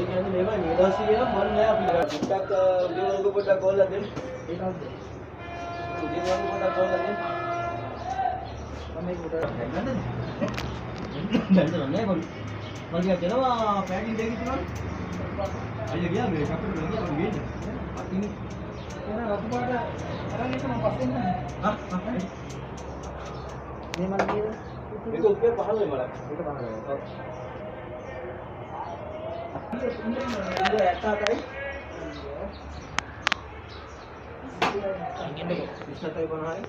ඒ කියන්නේ මේවා නිරාශී වෙන මොන නෑ අපි ටිකක් උදේ වගේ පොඩ්ඩක් ගෝල්ලා දෙන්න. ඒකද? උදේ වගේ පොඩ්ඩක් ගෝල්ලා දෙන්න. මම මේක උඩ ගන්නද? දැන් නෑ කොල්. මම ටිකක් දෙනවා පැකින් දෙකක් තුනක්. අයියා ගියා මේ කප්පට ගියා මම ගියේ. අතින් එන රතු පාට අරන් එක මම පස්සෙන් නෑ. මේ මල කීයද? මේක උපේ 15 මලක්. ඒක 15. ඔව්. ඉතින් ඇත්තටයි. ඉස්සතේ 50යි.